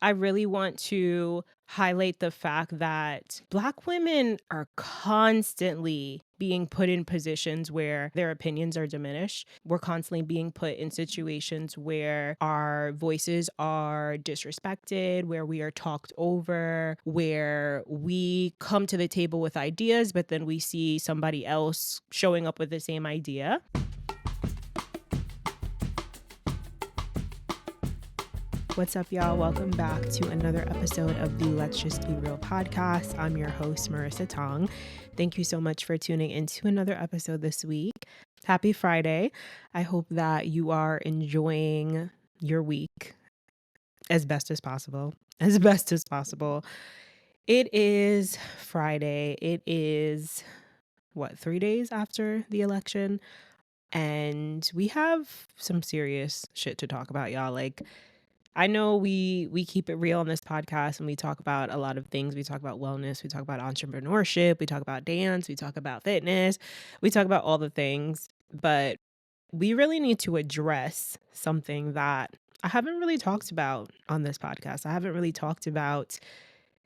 I really want to highlight the fact that Black women are constantly being put in positions where their opinions are diminished. We're constantly being put in situations where our voices are disrespected, where we are talked over, where we come to the table with ideas, but then we see somebody else showing up with the same idea. What's up, y'all? Welcome back to another episode of the Let's Just Be Real podcast. I'm your host, Marissa Tong. Thank you so much for tuning into another episode this week. Happy Friday. I hope that you are enjoying your week as best as possible. It is Friday. It is, 3 days after the election? And we have some serious shit to talk about, y'all. I know we keep it real on this podcast and we talk about a lot of things. We talk about wellness, we talk about entrepreneurship, we talk about dance, we talk about fitness, we talk about all the things, but we really need to address something that I haven't really talked about on this podcast. I haven't really talked about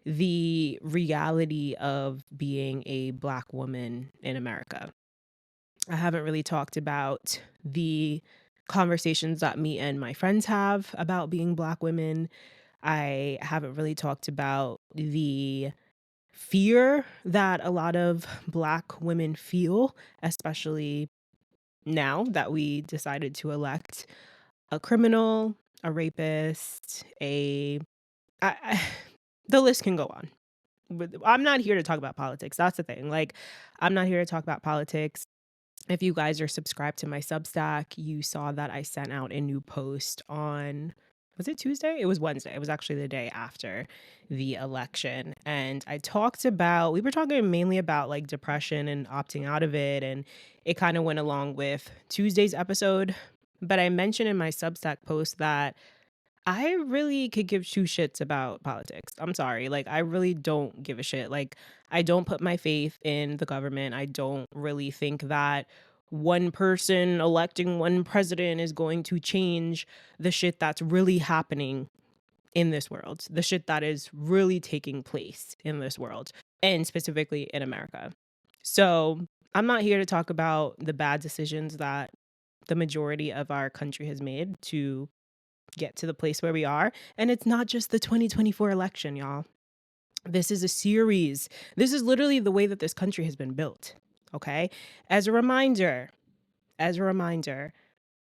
the reality of being a Black woman in America. I haven't really talked about the conversations that me and my friends have about being Black women. I haven't really talked about the fear that a lot of Black women feel, especially now that we decided to elect a criminal, a rapist, the list can go on. I'm not here to talk about politics. That's the thing. I'm not here to talk about politics. If you guys are subscribed to my Substack, you saw that I sent out a new post on, was it Tuesday? It was Wednesday. It was actually the day after the election. And we were talking mainly about depression and opting out of it. And it kind of went along with Tuesday's episode. But I mentioned in my Substack post that I really could give two shits about politics. I'm sorry. I really don't give a shit. I don't put my faith in the government. I don't really think that one person electing one president is going to change the shit that's really happening in this world, the shit that is really taking place in this world, and specifically in America. So I'm not here to talk about the bad decisions that the majority of our country has made to get to the place where we are. And it's not just the 2024 election, y'all. This is a series. This is literally the way that this country has been built. Okay. As a reminder,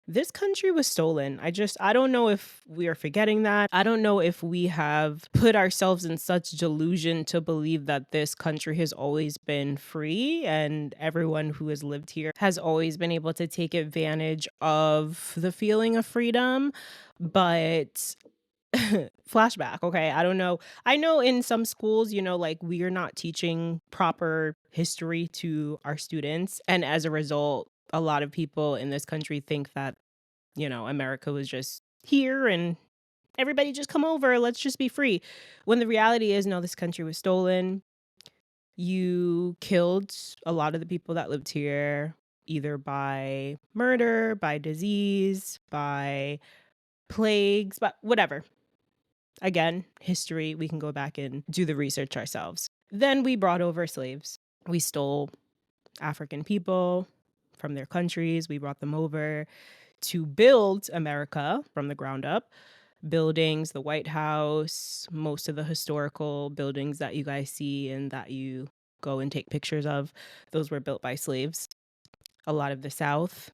this country was stolen. I don't know if we are forgetting that. I don't know if we have put ourselves in such delusion to believe that this country has always been free and everyone who has lived here has always been able to take advantage of the feeling of freedom. But flashback, okay? I don't know. I know in some schools, we are not teaching proper history to our students. And as a result, a lot of people in this country think that, America was just here and everybody just come over, let's just be free. When the reality is, no, this country was stolen. You killed a lot of the people that lived here, either by murder, by disease, by plagues, but whatever. Again, history, we can go back and do the research ourselves. Then we brought over slaves. We stole African people from their countries. We brought them over to build America from the ground up. Buildings, the White House, most of the historical buildings that you guys see and that you go and take pictures of, those were built by slaves. A lot of the South,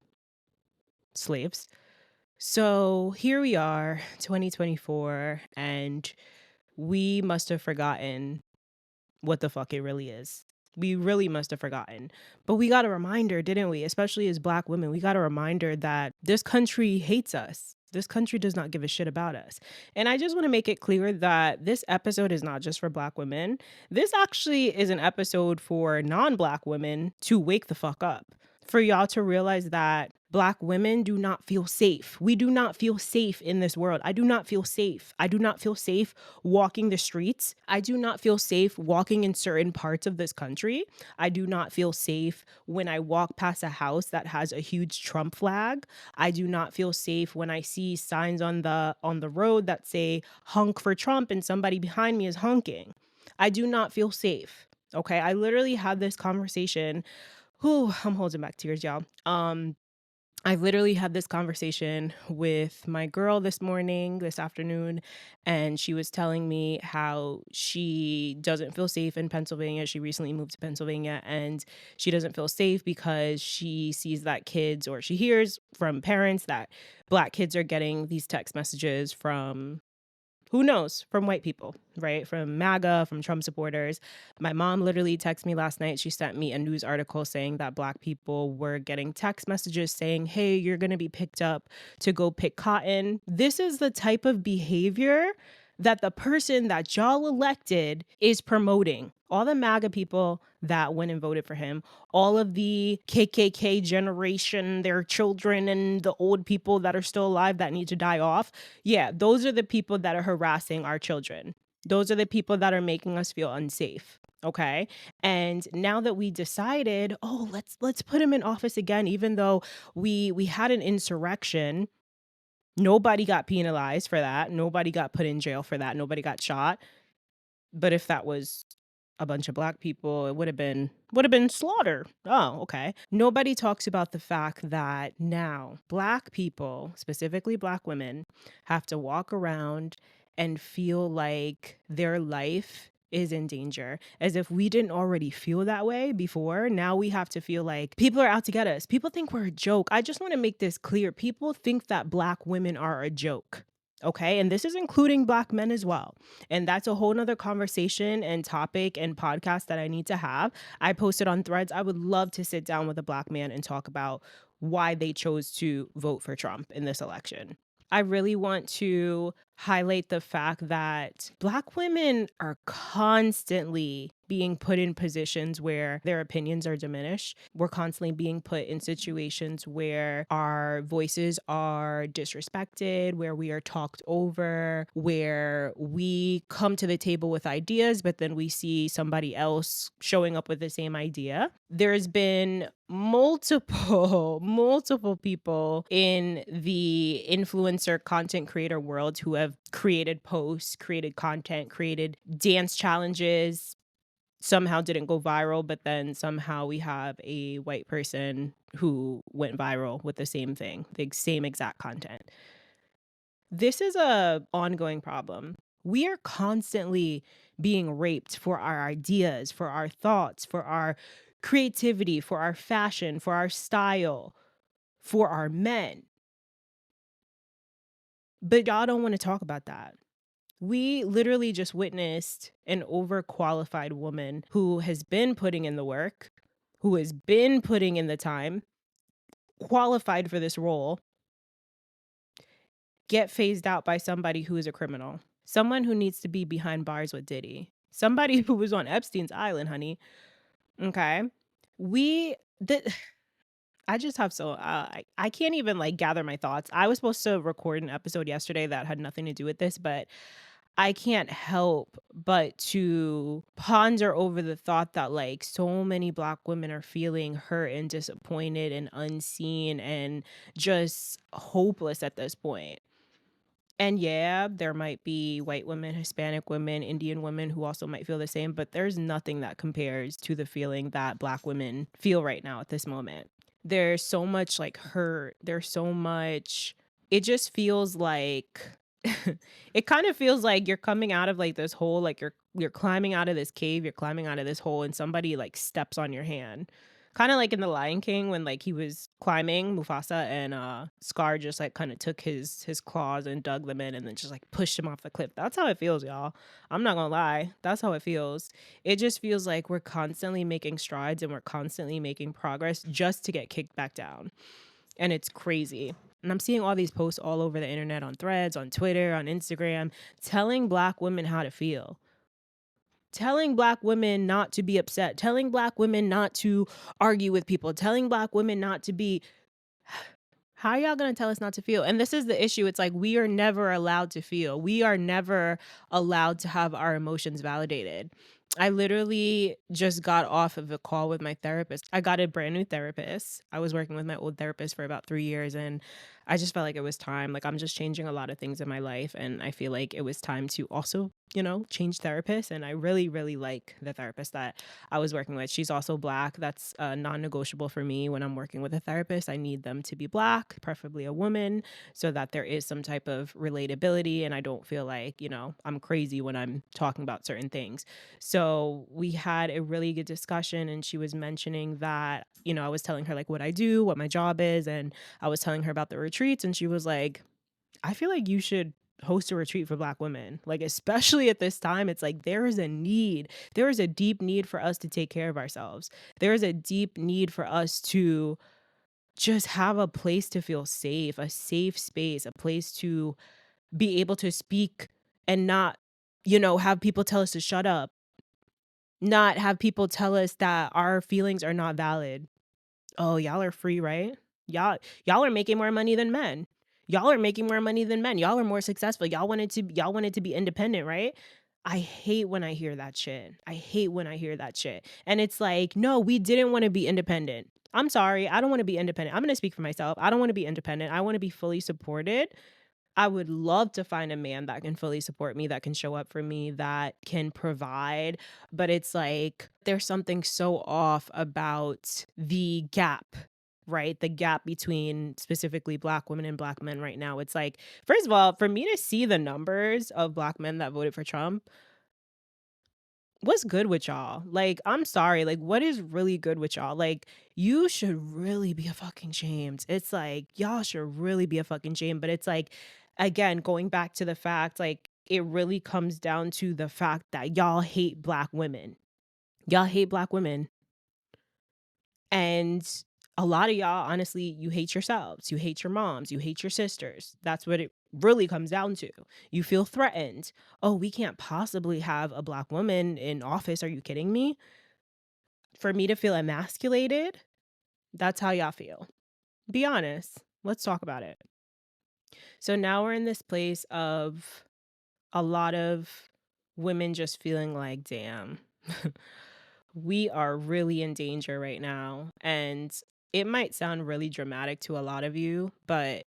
slaves. So here we are, 2024, and we must have forgotten what the fuck it really is. We really must have forgotten. But we got a reminder, didn't we? Especially as Black women, we got a reminder that this country hates us. This country does not give a shit about us. And I just want to make it clear that this episode is not just for Black women. This actually is an episode for non-Black women to wake the fuck up. For y'all to realize that Black women do not feel safe. We do not feel safe in this world. I do not feel safe. I do not feel safe walking the streets. I do not feel safe walking in certain parts of this country. I do not feel safe when I walk past a house that has a huge Trump flag. I do not feel safe when I see signs on the road that say honk for Trump and somebody behind me is honking. I do not feel safe. Okay? I literally had this conversation. Whew, I'm holding back tears, y'all. I literally had this conversation with my girl this afternoon, and she was telling me how she doesn't feel safe in Pennsylvania. She recently moved to Pennsylvania, and she doesn't feel safe because she sees that kids, or she hears from parents that Black kids are getting these text messages from who knows, from white people, right? From MAGA, from Trump supporters. My mom literally texted me last night. She sent me a news article saying that Black people were getting text messages saying, hey, you're going to be picked up to go pick cotton. This is the type of behavior that the person that y'all elected is promoting. All the MAGA people that went and voted for him, all of the KKK generation, their children, and the old people that are still alive that need to die off. Yeah, those are the people that are harassing our children. Those are the people that are making us feel unsafe. Okay. And now that we decided, oh, let's put him in office again, even though we had an insurrection. Nobody got penalized for that. Nobody got put in jail for that. Nobody got shot. But if that was a bunch of Black people, it would have been slaughter. Oh, okay. Nobody talks about the fact that now Black people, specifically Black women, have to walk around and feel like their life is in danger. As if we didn't already feel that way before. Now we have to feel like people are out to get us. People think we're a joke. I just want to make this clear. People think that Black women are a joke. Okay. And this is including Black men as well. And that's a whole nother conversation and topic and podcast that I need to have. I posted on Threads. I would love to sit down with a Black man and talk about why they chose to vote for Trump in this election. I really want to highlight the fact that Black women are constantly being put in positions where their opinions are diminished. We're constantly being put in situations where our voices are disrespected, where we are talked over, where we come to the table with ideas, but then we see somebody else showing up with the same idea. There's been multiple people in the influencer content creator world who have created posts, created content, created dance challenges, somehow didn't go viral, but then somehow we have a white person who went viral with the same thing, the same exact content. This is a ongoing problem. We are constantly being raped for our ideas, for our thoughts, for our creativity, for our fashion, for our style, for our men. But y'all don't want to talk about that. We literally just witnessed an overqualified woman who has been putting in the work, who has been putting in the time, qualified for this role, get phased out by somebody who is a criminal. Someone who needs to be behind bars with Diddy. Somebody who was on Epstein's island, honey. Okay. I just have I can't even like gather my thoughts. I was supposed to record an episode yesterday that had nothing to do with this, but I can't help but to ponder over the thought that like so many Black women are feeling hurt and disappointed and unseen and just hopeless at this point. And yeah, there might be white women, Hispanic women, Indian women who also might feel the same, but there's nothing that compares to the feeling that Black women feel right now at this moment. There's so much like hurt. There's so much. It just feels like it kind of feels like you're coming out of like this hole, like you're climbing out of this cave, you're climbing out of this hole, and somebody like steps on your hand. Kind of like in The Lion King when like he was climbing, Mufasa, and Scar just like kind of took his claws and dug them in and then just like pushed him off the cliff. That's how it feels, y'all. I'm not gonna lie. That's how it feels. It just feels like we're constantly making strides and we're constantly making progress just to get kicked back down. And it's crazy. And I'm seeing all these posts all over the internet, on Threads, on Twitter, on Instagram, telling Black women how to feel. Telling Black women not to be upset, telling Black women not to argue with people, telling Black women not to be How are y'all gonna tell us not to feel? And this is the issue. It's like we are never allowed to feel. We are never allowed to have our emotions validated. I literally just got off of a call with my therapist. I got a brand new therapist. I was working with my old therapist for about 3 years, and I just felt like it was time. Like, I'm just changing a lot of things in my life, and I feel like it was time to also, change therapists. And I really, really like the therapist that I was working with. She's also Black. That's non-negotiable for me when I'm working with a therapist. I need them to be Black, preferably a woman, so that there is some type of relatability and I don't feel like, I'm crazy when I'm talking about certain things. So we had a really good discussion, and she was mentioning that, I was telling her like what I do, what my job is, and I was telling her about the retreats, and she was like, I feel like you should host a retreat for Black women. Like, especially at this time, it's like there is a need. There is a deep need for us to take care of ourselves. There is a deep need for us to just have a place to feel safe, a safe space, a place to be able to speak and not, have people tell us to shut up, not have people tell us that our feelings are not valid. Oh, y'all are free, right? Y'all are making more money than men. Y'all are making more money than men. Y'all are more successful. Y'all wanted to be independent, right? I hate when I hear that shit. I hate when I hear that shit. And it's like, no, we didn't want to be independent. I'm sorry. I don't want to be independent. I'm going to speak for myself. I don't want to be independent. I want to be fully supported. I would love to find a man that can fully support me, that can show up for me, that can provide. But it's like there's something so off about the gap, right? The gap between specifically Black women and Black men right now. It's like, first of all, for me to see the numbers of Black men that voted for Trump, what's good with y'all? Like, I'm sorry. Like, what is really good with y'all? Like, you should really be a fucking shamed. It's like, y'all should really be a fucking shame. But it's like, again, going back to the fact, like, it really comes down to the fact that y'all hate Black women. Y'all hate Black women. And a lot of y'all, honestly, you hate yourselves. You hate your moms. You hate your sisters. That's what it really comes down to. You feel threatened. Oh, we can't possibly have a Black woman in office. Are you kidding me? For me to feel emasculated, that's how y'all feel. Be honest. Let's talk about it. So now we're in this place of a lot of women just feeling like, damn, we are really in danger right now. And it might sound really dramatic to a lot of you, but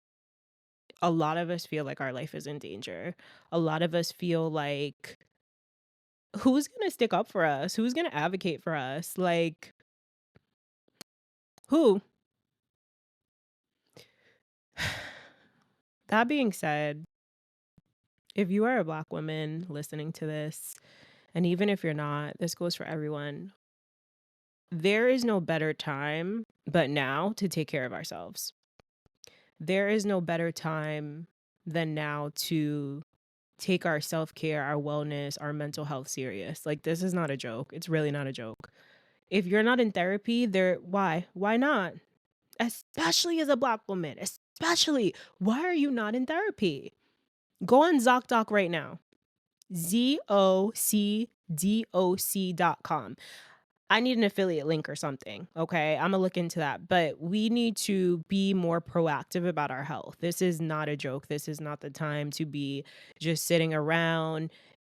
a lot of us feel like our life is in danger. A lot of us feel like, who's going to stick up for us? Who's going to advocate for us? Like, who? That being said, if you are a Black woman listening to this, and even if you're not, this goes for everyone. There is no better time but now to take care of ourselves. There is no better time than now to take our self-care, our wellness, our mental health serious. Like, this is not a joke. It's really not a joke. If you're not in therapy, why? Why not? Especially as a Black woman. Especially. Why are you not in therapy? Go on ZocDoc right now. ZocDoc.com. I need an affiliate link or something. Okay. I'm going to look into that. But we need to be more proactive about our health. This is not a joke. This is not the time to be just sitting around,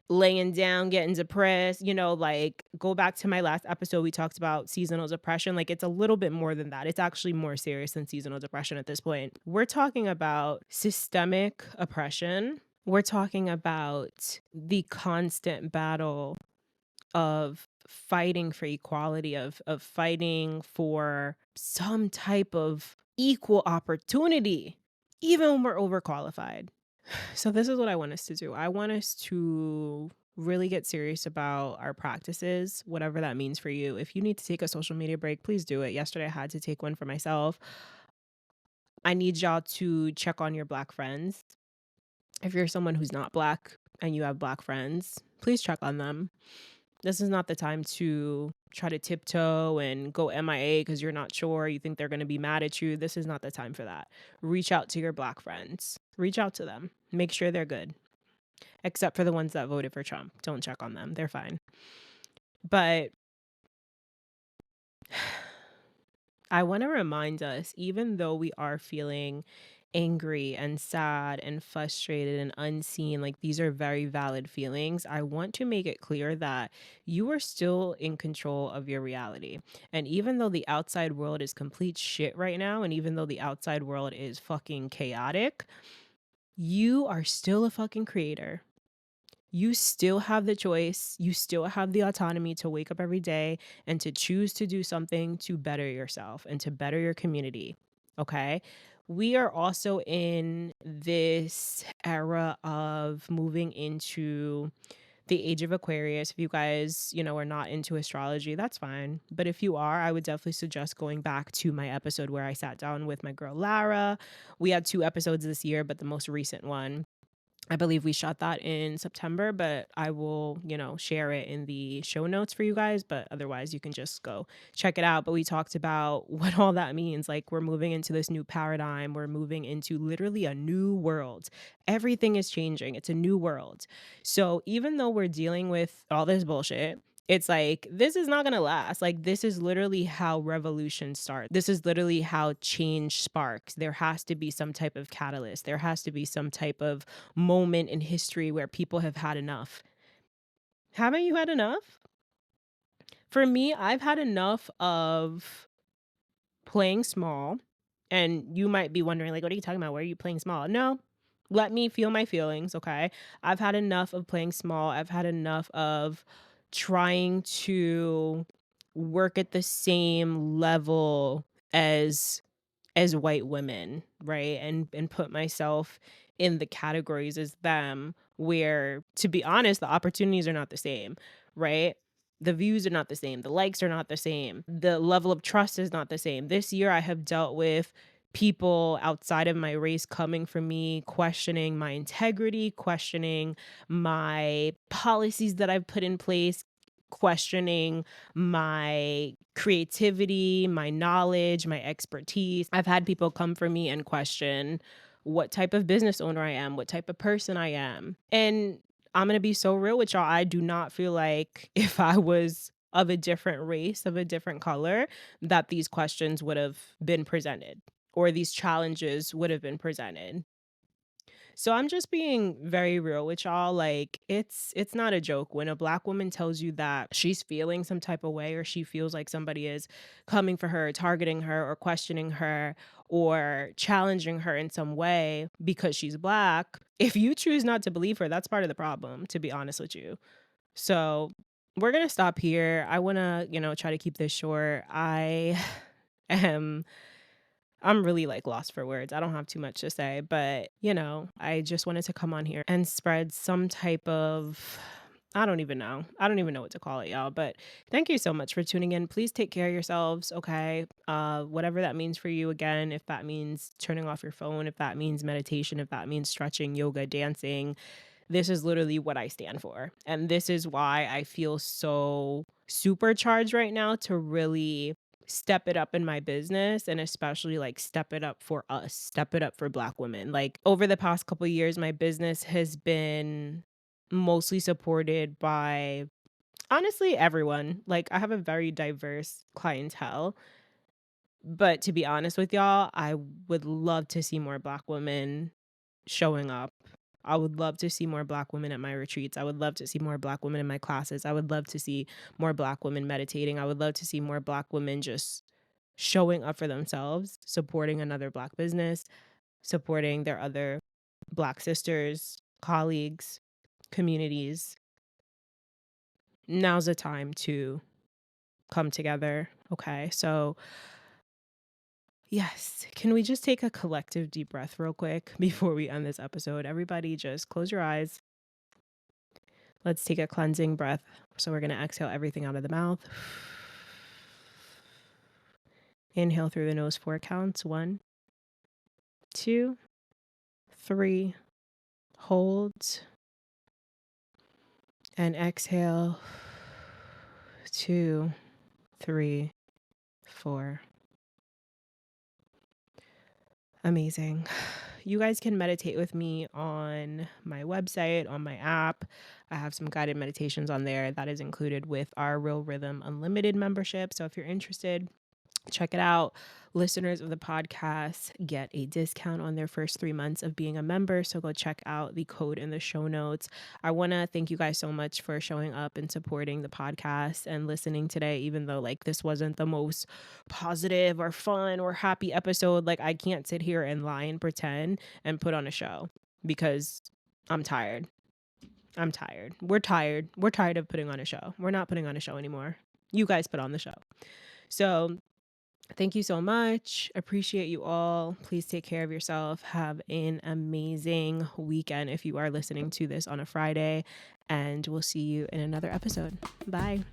laying down, getting depressed. Like, go back to my last episode. We talked about seasonal depression. Like, it's a little bit more than that. It's actually more serious than seasonal depression at this point. We're talking about systemic oppression. We're talking about the constant battle of fighting for equality, of fighting for some type of equal opportunity, even when we're overqualified. So this is what I want us to do. I want us to really get serious about our practices, whatever that means for you. If you need to take a social media break, please do it. Yesterday I had to take one for myself. I need y'all to check on your Black friends. If you're someone who's not Black and you have Black friends, please check on them. This is not the time to try to tiptoe and go MIA because you're not sure. You think they're going to be mad at you. This is not the time for that. Reach out to your Black friends. Reach out to them. Make sure they're good. Except for the ones that voted for Trump. Don't check on them. They're fine. But I want to remind us, even though we are feeling angry and sad and frustrated and unseen, like these are very valid feelings. I want to make it clear that you are still in control of your reality. And even though the outside world is complete shit right now, and even though the outside world is fucking chaotic, you are still a fucking creator. You still have the choice. You still have the autonomy to wake up every day and to choose to do something to better yourself and to better your community. Okay. We are also in this era of moving into the age of Aquarius. If you guys, are not into astrology, that's fine. But if you are, I would definitely suggest going back to my episode where I sat down with my girl Lara. We had 2 episodes this year, but the most recent one, I believe we shot that in September, but I will, share it in the show notes for you guys. But otherwise, you can just go check it out. But we talked about what all that means. Like, we're moving into this new paradigm, we're moving into literally a new world. Everything is changing, it's a new world. So, even though we're dealing with all this bullshit, it's like, this is not gonna last. Like, this is literally how revolution starts. This is literally how change sparks. There has to be some type of catalyst. There has to be some type of moment in history where people have had enough. Haven't you had enough? For me, I've had enough of playing small. And you might be wondering, like, what are you talking about? Why are you playing small? No, let me feel my feelings, okay? I've had enough of playing small. I've had enough of trying to work at the same level as white women, right? And put myself in the categories as them, where, to be honest, the opportunities are not the same, right? The views are not the same, the likes are not the same, the level of trust is not the same. This year I have dealt with people outside of my race coming for me, questioning my integrity, questioning my policies that I've put in place, questioning my creativity, my knowledge, my expertise. I've had people come for me and question what type of business owner I am, what type of person I am. And I'm going to be so real with y'all. I do not feel like if I was of a different race, of a different color, that these questions would have been presented or these challenges would have been presented. So I'm just being very real with y'all. Like, it's not a joke when a black woman tells you that she's feeling some type of way, or she feels like somebody is coming for her, targeting her, or questioning her, or challenging her in some way because she's black. If you choose not to believe her, that's part of the problem, to be honest with you. So we're gonna stop here. I wanna, try to keep this short. am I'm really like lost for words. I don't have too much to say, but I just wanted to come on here and spread some type of, I don't even know. I don't even know what to call it, y'all. But thank you so much for tuning in. Please take care of yourselves, okay? Whatever that means for you, again, if that means turning off your phone, if that means meditation, if that means stretching, yoga, dancing, this is literally what I stand for. And this is why I feel so supercharged right now to really step it up in my business, and especially like step it up for us, step it up for black women. Like, over the past couple years, my business has been mostly supported by, honestly, everyone. Like, I have a very diverse clientele, but to be honest with y'all, I would love to see more black women showing up. I would love to see more black women at my retreats. I would love to see more black women in my classes. I would love to see more black women meditating. I would love to see more black women just showing up for themselves, supporting another black business, supporting their other black sisters, colleagues, communities. Now's the time to come together. Okay. So, yes, can we just take a collective deep breath real quick before we end this episode? Everybody, just close your eyes. Let's take a cleansing breath. So we're going to exhale everything out of the mouth. Inhale through the nose 4 counts. 1, 2, 3. Hold. And exhale. 2, 3, 4. Amazing. You guys can meditate with me on my website, on my app. I have some guided meditations on there that is included with our Real Rhythm Unlimited membership. So if you're interested, Check it out. Listeners of the podcast get a discount on their first 3 months of being a member. So go check out the code in the show notes. I want to thank you guys so much for showing up and supporting the podcast and listening today, even though like this wasn't the most positive or fun or happy episode. Like I can't sit here and lie and pretend and put on a show because I'm tired. I'm tired. We're tired. We're tired of putting on a show. We're not putting on a show anymore. You guys put on the show. So thank you so much. Appreciate you all. Please take care of yourself. Have an amazing weekend if you are listening to this on a Friday. And we'll see you in another episode. Bye.